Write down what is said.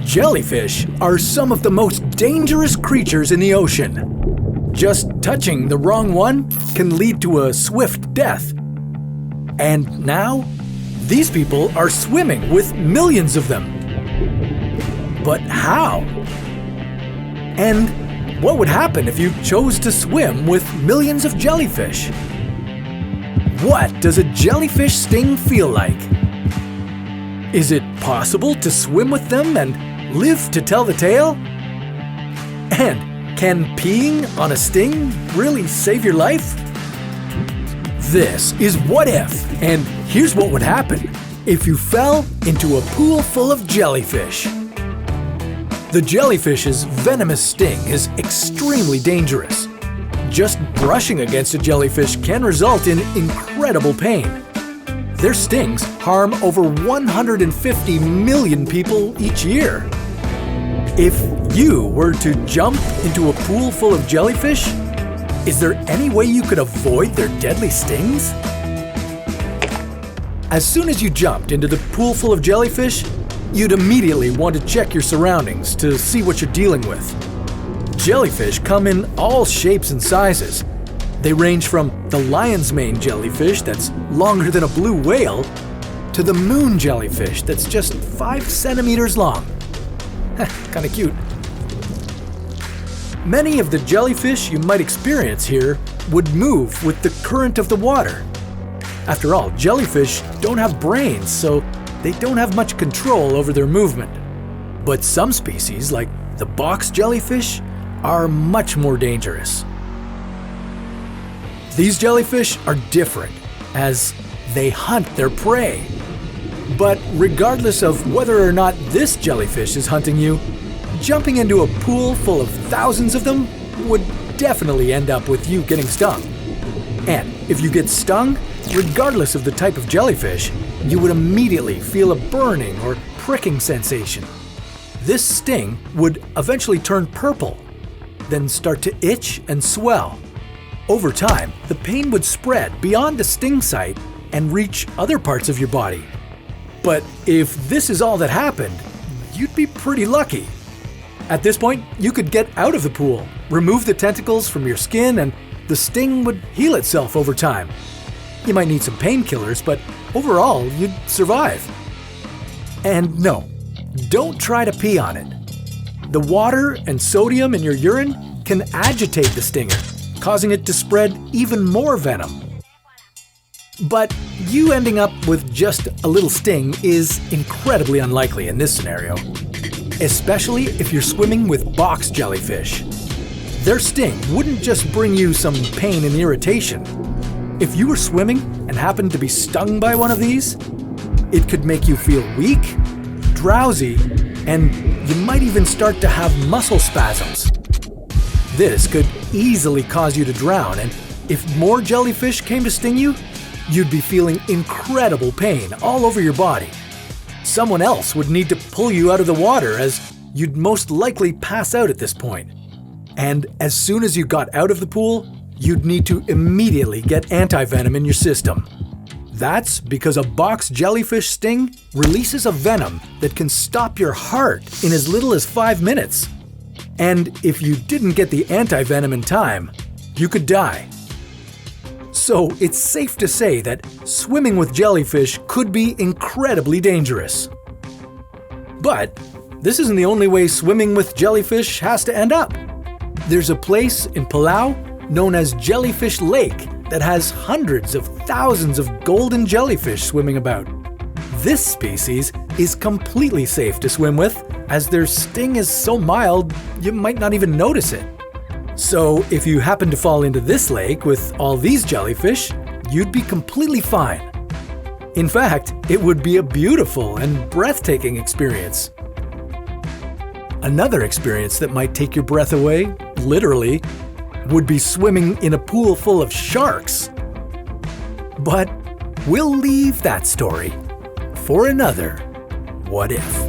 Jellyfish are some of the most dangerous creatures in the ocean. Just touching the wrong one can lead to a swift death. And now, these people are swimming with millions of them. But how? And what would happen if you chose to swim with millions of jellyfish? What does a jellyfish sting feel like? Is it possible to swim with them and live to tell the tale? And can peeing on a sting really save your life? This is What If, and here's what would happen if you fell into a pool full of jellyfish. The jellyfish's venomous sting is extremely dangerous. Just brushing against a jellyfish can result in incredible pain. Their stings harm over 150 million people each year. If you were to jump into a pool full of jellyfish, is there any way you could avoid their deadly stings? As soon as you jumped into the pool full of jellyfish, you'd immediately want to check your surroundings to see what you're dealing with. Jellyfish come in all shapes and sizes. They range from the lion's mane jellyfish that's longer than a blue whale to the moon jellyfish that's just 5 centimeters long. Kinda cute. Many of the jellyfish you might experience here would move with the current of the water. After all, jellyfish don't have brains, so they don't have much control over their movement. But some species, like the box jellyfish, are much more dangerous. These jellyfish are different, as they hunt their prey. But regardless of whether or not this jellyfish is hunting you, jumping into a pool full of thousands of them would definitely end up with you getting stung. And if you get stung, regardless of the type of jellyfish, you would immediately feel a burning or pricking sensation. This sting would eventually turn purple, then start to itch and swell. Over time, the pain would spread beyond the sting site and reach other parts of your body. But if this is all that happened, you'd be pretty lucky. At this point, you could get out of the pool, remove the tentacles from your skin, and the sting would heal itself over time. You might need some painkillers, but overall, you'd survive. And no, don't try to pee on it. The water and sodium in your urine can agitate the stinger, causing it to spread even more venom. But you ending up with just a little sting is incredibly unlikely in this scenario, especially if you're swimming with box jellyfish. Their sting wouldn't just bring you some pain and irritation. If you were swimming and happened to be stung by one of these, it could make you feel weak, drowsy, and you might even start to have muscle spasms. This could easily cause you to drown, and if more jellyfish came to sting you, you'd be feeling incredible pain all over your body. Someone else would need to pull you out of the water, as you'd most likely pass out at this point. And as soon as you got out of the pool, you'd need to immediately get antivenom in your system. That's because a box jellyfish sting releases a venom that can stop your heart in as little as 5 minutes. And if you didn't get the antivenom in time, you could die. So it's safe to say that swimming with jellyfish could be incredibly dangerous. But this isn't the only way swimming with jellyfish has to end up. There's a place in Palau known as Jellyfish Lake that has hundreds of thousands of golden jellyfish swimming about. This species is completely safe to swim with, as their sting is so mild you might not even notice it. So if you happen to fall into this lake with all these jellyfish, you'd be completely fine. In fact, it would be a beautiful and breathtaking experience. Another experience that might take your breath away, literally, would be swimming in a pool full of sharks. But we'll leave that story for another What If.